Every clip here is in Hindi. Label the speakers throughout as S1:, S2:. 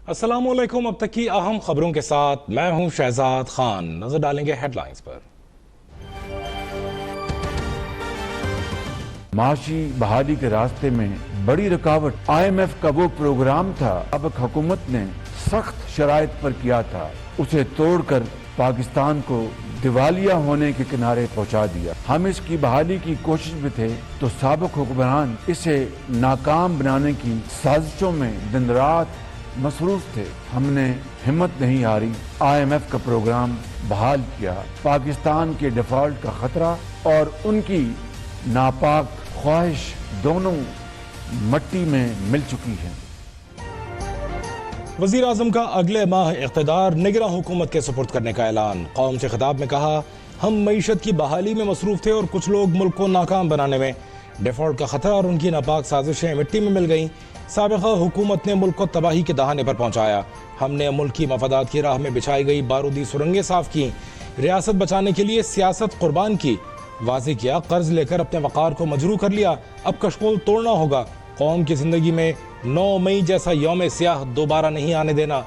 S1: अस्सलामुअलैकुम। अब तक की अहम खबरों के साथ मैं हूं शहजाद खान। नजर डालेंगे हेडलाइंस पर।
S2: माशी बहाली के रास्ते में बड़ी रुकावट IMF का वो प्रोग्राम था अब हुकूमत ने सख्त शराइत पर किया था, उसे तोड़कर पाकिस्तान को दिवालिया होने के किनारे पहुंचा दिया। हम इसकी बहाली की कोशिश में थे तो साबिक हुक्मरान इसे नाकाम बनाने की साजिशों में दिन रात मसरूफ थे। हमने हिम्मत नहीं हारी, IMF का प्रोग्राम बहाल किया। पाकिस्तान के डिफॉल्ट का खतरा और उनकी नापाक ख्वाहिश दोनों मट्टी में मिल चुकी है।
S1: वजीर आजम का अगले माह इक़्तिदार निगरां हुकूमत के सुपुर्द करने का ऐलान। कौम से खिताब में कहा, हम मईशत की बहाली में मसरूफ थे और कुछ लोग मुल्क को नाकाम बनाने में। डिफॉल्ट का खतरा और उनकी नापाक साजिशें मिट्टी में मिल गईं। साबिक़ा हुकूमत ने मुल्क को तबाही के दहाने पर पहुंचाया। हमने मुल्क की मफादात की राह में बिछाई गई बारूदी सुरंगें साफ की, रियासत बचाने के लिए सियासत कुर्बान की। वाज़ेह किया, कर्ज लेकर अपने वक़ार को मजरू कर लिया, अब कशकोल तोड़ना होगा। कौम की जिंदगी में 9 मई जैसा यौम स्याह दोबारा नहीं आने देना।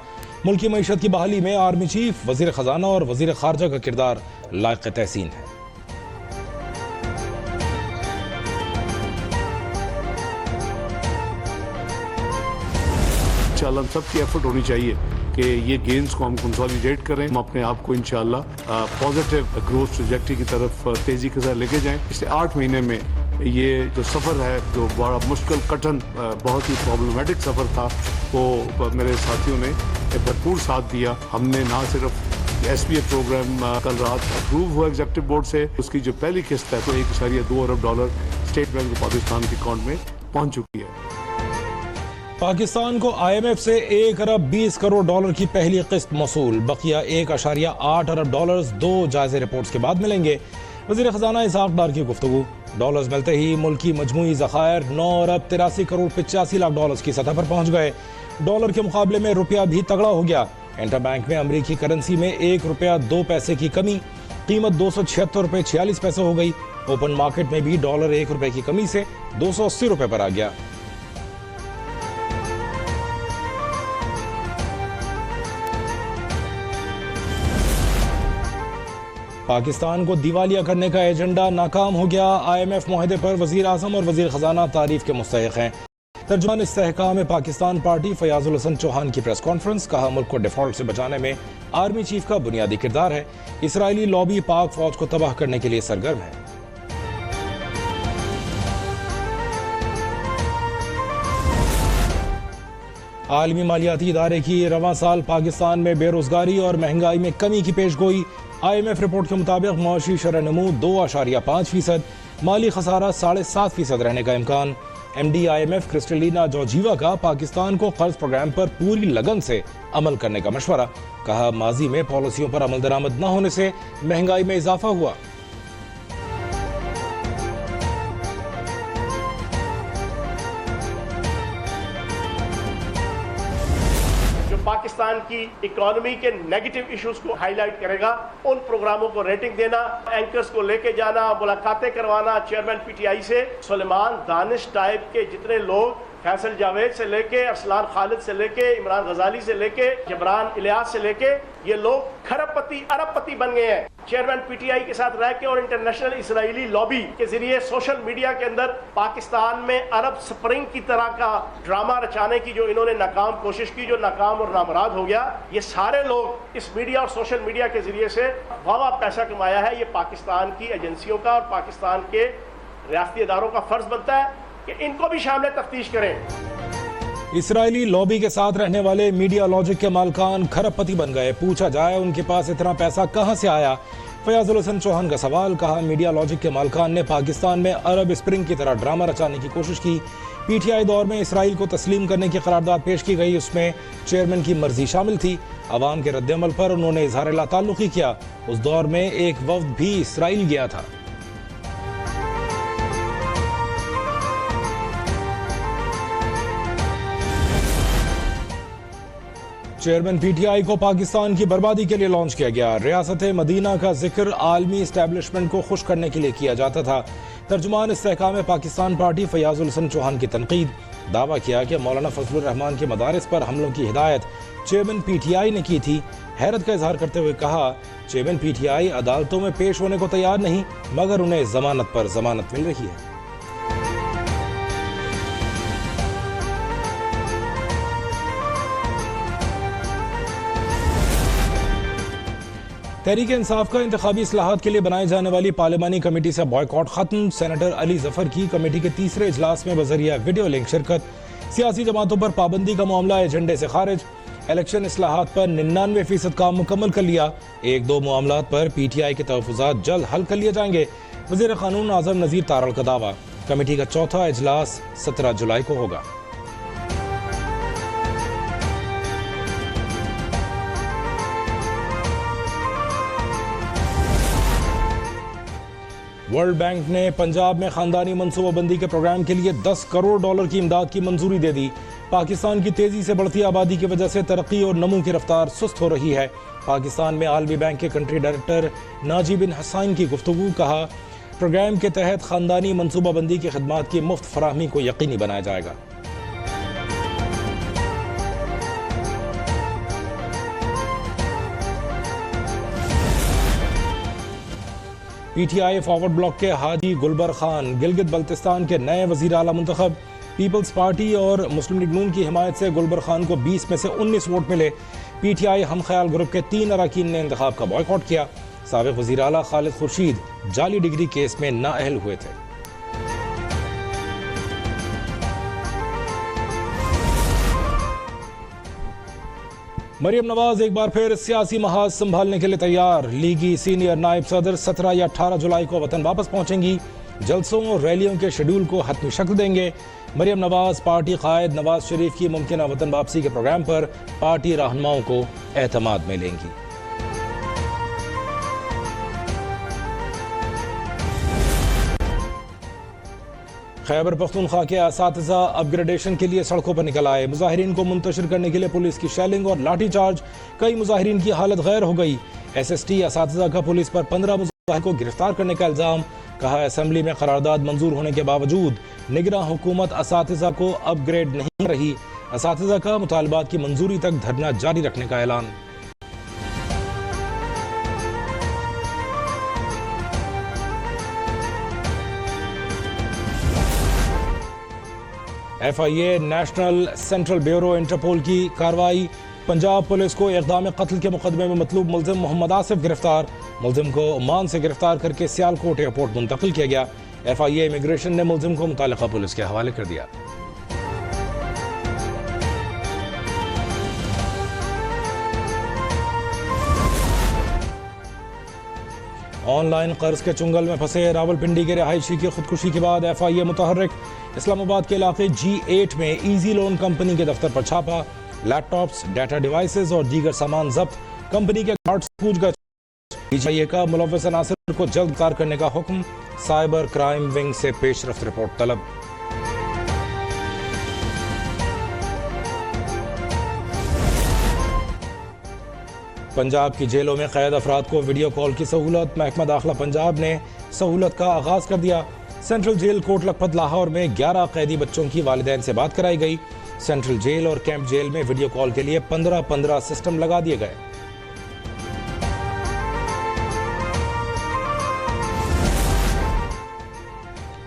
S1: मुल्क की मईशत की बहाली में आर्मी चीफ, वजीर खजाना और वजीर खारजा का किरदार लायक तहसीन है।
S3: इंशाल्लाह सबकी एफर्ट होनी चाहिए कि ये गेन्स को हम कंसोलिडेट करें, हम अपने आप को इंशाल्लाह पॉजिटिव ग्रोथ ट्रैजेक्टरी की तरफ तेजी के साथ लेके जाएं। पिछले 8 महीने में ये जो सफ़र है, जो बड़ा मुश्किल कठिन बहुत ही प्रॉब्लमेटिक सफ़र था, वो मेरे साथियों ने भरपूर साथ दिया। हमने ना सिर्फ SPF प्रोग्राम कल रात अप्रूव हुआ एग्जीक्यूटिव बोर्ड से, उसकी जो पहली किस्त है तो $1.2 अरब स्टेट बैंक ऑफ पाकिस्तान के अकाउंट में पहुंच चुकी है।
S1: पाकिस्तान को IMF से $1 अरब 20 करोड़ की पहली किस्त मौसूल। बकिया $1.8 अरब 2 जायजे रिपोर्ट्स के बाद मिलेंगे। वजीर खजाना इसहाक डार की गुफ्तगू। डॉलर्स मिलते ही मुल्क की मजमूई ज़खायर $9 अरब 83 करोड़ 85 लाख की सतह पर पहुंच गए। डॉलर के मुकाबले में रुपया भी तगड़ा हो गया। इंटर बैंक में अमरीकी करेंसी में ₹1.02 की कमी, कीमत $276.46 हो गई। ओपन मार्केट में भी डॉलर $1 की कमी से ₹280 पर आ गया। पाकिस्तान को दिवालिया करने का एजेंडा नाकाम हो गया। IMF मुआहदे पर वजीर आजम और वजीर खजाना तारीफ के मुस्तहिक हैं। तर्जुमान इस्तेहकाम पाकिस्तान पार्टी फयाजुल हसन चौहान की प्रेस कॉन्फ्रेंस। कहा, मुल्क को डिफॉल्ट से बचाने में आर्मी चीफ का बुनियादी किरदार है। इसराइली लॉबी पाक फौज को तबाह करने के लिए सरगर्म है। आलमी मालियाती इदारे की रवां साल पाकिस्तान में बेरोजगारी और महंगाई में कमी की पेशगोई। IMF रिपोर्ट के मुताबिक मौशी शरह नमू 2.5%, माली खसारा 7.5% रहने का इम्कान। MD IMF क्रिस्टलिना जॉर्जीवा का पाकिस्तान को कर्ज प्रोग्राम पर पूरी लगन से अमल करने का मशवरा। कहा, माजी में पॉलिसियों पर अमल दरामद न होने से महंगाई में इजाफा हुआ।
S4: पाकिस्तान की इकोनॉमी के नेगेटिव इश्यूज को हाईलाइट करेगा, उन प्रोग्रामों को रेटिंग देना, एंकर्स को लेके जाना, मुलाकातें करवाना चेयरमैन PTI से। सुलेमान दानिश टाइप के जितने लोग, फैसल जावेद से लेके अरसलान खालिद से लेके इमरान गजाली से लेके जबरान इलियास से लेके, ये लोग खरबपति अरबपति बन गए हैं चेयरमैन PTI के साथ रह के और इंटरनेशनल इसराइली लॉबी के जरिए सोशल मीडिया के अंदर पाकिस्तान में अरब स्प्रिंग की तरह का ड्रामा रचाने की जो इन्होंने नाकाम कोशिश की, जो नाकाम और नामुराद हो गया। ये सारे लोग इस मीडिया और सोशल मीडिया के जरिए से वावा पैसा कमाया है। ये पाकिस्तान की एजेंसियों का और पाकिस्तान के रियासती इदारों का फर्ज बनता है कि इनको भी शामिल तफ्तीश करें।
S1: इसराइली लॉबी के साथ रहने वाले मीडिया लॉजिक के मालकान खरबपति बन गए। पूछा जाए उनके पास इतना पैसा कहां से आया। फयाजुल हसन चौहान का सवाल। कहा, मीडिया लॉजिक के मालकान ने पाकिस्तान में अरब स्प्रिंग की तरह ड्रामा रचाने की कोशिश की। PTI दौर में इसराइल को तस्लीम करने की करारदाद पेश की गई, उसमें चेयरमैन की मर्जी शामिल थी। अवाम के रद्दअमल पर उन्होंने इजहार लाताल्लुकी किया। उस दौर में एक वफ्द भी इसराइल गया था। चेयरमैन PTI को पाकिस्तान की बर्बादी के लिए लॉन्च किया गया। रियासत मदीना का जिक्र आलमी इस्टेब्लिशमेंट को खुश करने के लिए किया जाता था। तर्जुमान इस्तेहकाम पाकिस्तान पार्टी फयाजुल हसन चौहान की तनकीद, दावा किया कि मौलाना फजलुर रहमान के मदारिस पर हमलों की हिदायत चेयरमैन PTI ने की थी। हैरत का इजहार करते हुए कहा, चेयरमैन PTI अदालतों में पेश होने को तैयार नहीं, मगर उन्हें जमानत पर जमानत मिल रही है। तहरीक इंसाफ का इंतखाबी इस्लाहात के लिए बनाई जाने वाली पार्लिमानी कमेटी से बॉयकॉट खत्म। सेनेटर अली जफर की कमेटी के तीसरे इजलास में बजरिया वीडियो लिंक शिरकत। सियासी जमातों पर पाबंदी का मामला एजेंडे से खारिज। इलेक्शन इस्लाहात पर 99% काम मुकम्मल कर लिया। 1-2 मामलात पर PTI के तहफ़्फ़ुज़ात जल्द हल कर लिए जाएंगे। वज़ीर क़ानून आज़म नज़ीर तारड़ का दावा। कमेटी का चौथा इजलास 17 जुलाई को होगा। वर्ल्ड बैंक ने पंजाब में खानदानी मनसूबाबंदी के प्रोग्राम के लिए $10 करोड़ की इमदाद की मंजूरी दे दी। पाकिस्तान की तेजी से बढ़ती आबादी की वजह से तरक्की और नमू की रफ्तार सुस्त हो रही है। पाकिस्तान में आलमी बैंक के कंट्री डायरेक्टर नाजी बिन हसन की गुफ्तगू। कहा, प्रोग्राम के तहत खानदानी मनसूबाबंदी की खदमात की मुफ्त फराहमी को यकीनी बनाया जाएगा। PTI फॉरवर्ड ब्लॉक के हाजी गुलबर खान गिलगित बल्तिस्तान के नए वजीर आला मुंतखब। पीपल्स पार्टी और मुस्लिम लीग नून की हिमायत से गुलबर खान को 20 में से 19 वोट मिले। PTI हम ख्याल ग्रुप के 3 अरकान ने इंतखाब का बॉयकॉट किया। साबिक वजीर आला खालिद खुर्शीद जाली डिग्री केस में नाअहल हुए थे। मरियम नवाज एक बार फिर सियासी महाज संभालने के लिए तैयार। लीगी सीनियर नायब सदर 17 या 18 जुलाई को वतन वापस पहुंचेंगी। जलसों और रैलियों के शेड्यूल को हतमी शक्ल देंगे। मरियम नवाज पार्टी कायद नवाज शरीफ की मुमकिन वतन वापसी के प्रोग्राम पर पार्टी रहनुमाओं को एतमाद में लेंगी। खैबर पख्तूनख्वा के असातिज़ा अपग्रेडेशन के लिए सड़कों पर निकल आए। मुजाहिरीन को मुंतशिर करने के लिए पुलिस की शेलिंग और लाठीचार्ज। कई मुजाहिरीन की हालत गैर हो गई। SST असातिज़ा का पुलिस पर 15 मुजाहिरीन को गिरफ्तार करने का इल्ज़ाम। कहा, असेंबली में करारदाद मंजूर होने के बावजूद निगरां हुकूमत असातिज़ा को अपग्रेड नहीं कर रही। असातिज़ा का मुतालबात की मंजूरी तक धरना जारी रखने का ऐलान। FIA national central bureau Interpol की कार्रवाई। पंजाब पुलिस को इक़दाम कत्ल के मुकदमे में मतलूब मुलजिम मोहम्मद आसिफ गिरफ्तार। मुलजिम को ओमान से गिरफ्तार करके सियालकोट एयरपोर्ट मुंतकिल किया गया। FIA इमिग्रेशन ने मुलजिम को मुतालिका पुलिस के हवाले कर दिया। ऑनलाइन कर्ज के चुंगल में फंसे रावलपिंडी के रिहायशी की खुदकुशी के बाद FIA मुतहर्रिक। इस्लामाबाद के इलाके G8 में ईजी लोन कंपनी के दफ्तर पर छापा। लैपटॉप्स, डाटा डिवाइसेस और दीगर सामान जब्त। कंपनी के गार्ड से पूछताछ। DGIA का मुलव्वस अनासिर को जल्द गिरफ्तार करने का हुक्म। साइबर क्राइम विंग से पेशरफ्त रिपोर्ट तलब। पंजाब की जेलों में कैद अफराद को वीडियो कॉल की सहूलत। महकमा दाखिला पंजाब ने सहूलत का आगाज कर दिया। सेंट्रल जेल कोट लखपत लाहौर में 11 कैदी बच्चों की वालिदैन से बात कराई गई। सेंट्रल जेल और कैंप जेल में वीडियो कॉल के लिए 15-15 सिस्टम लगा दिए गए।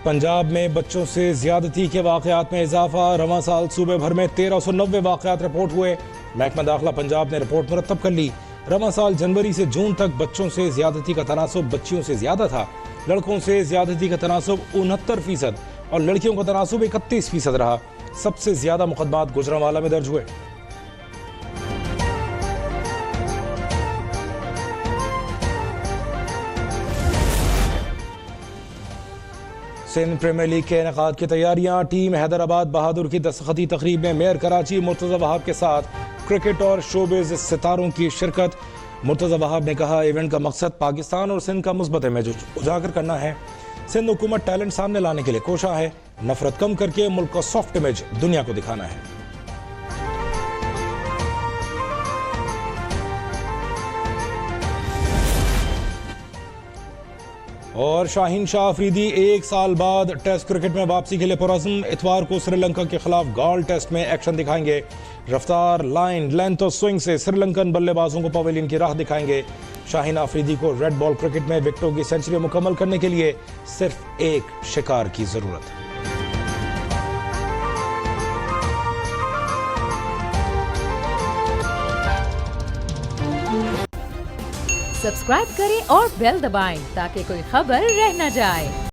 S1: पंजाब में बच्चों से ज्यादती के वाकयात में इजाफा। रवां साल सूबे भर में 1390 वाकयात रिपोर्ट हुए। महकमा दाखिला पंजाब ने रिपोर्ट मुरतब कर ली। रवां साल जनवरी से जून तक बच्चों से ज्यादती का तनासुब बच्चियों से ज्यादा था। लड़कों से ज्यादती का तनासुब 69% और लड़कियों का तनासुब 31% रहा। सबसे ज्यादा मुकदमात गुजरांवाला में दर्ज हुए। सिंध प्रीमियर लीग के इनेकाद की तैयारियां। टीम हैदराबाद बहादुर की दस्तखती तकरीब में मेयर कराची मुर्तज़ा वहाब के साथ क्रिकेट और शोबिज़ सितारों की शिरकत। मुर्तज़ा वहाब ने कहा, इवेंट का मकसद पाकिस्तान और सिंध का मुस्बत इमेज उजागर करना है। सिंध हुकूमत टैलेंट सामने लाने के लिए कोशा है। नफरत कम करके मुल्क का सॉफ्ट इमेज दुनिया को दिखाना है। और शाहीन शाह अफरीदी 1 साल बाद टेस्ट क्रिकेट में वापसी के लिए पुरज़्म। इतवार को श्रीलंका के खिलाफ गॉल टेस्ट में एक्शन दिखाएंगे। रफ्तार, लाइन, लेंथ और स्विंग से श्रीलंकन बल्लेबाजों को पवेलियन की राह दिखाएंगे। शाहीन अफरीदी को रेड बॉल क्रिकेट में विकेटों की सेंचुरी मुकम्मल करने के लिए सिर्फ एक शिकार की जरूरत है।
S5: सब्सक्राइब करें और बेल दबाएं ताकि कोई खबर रह न जाए।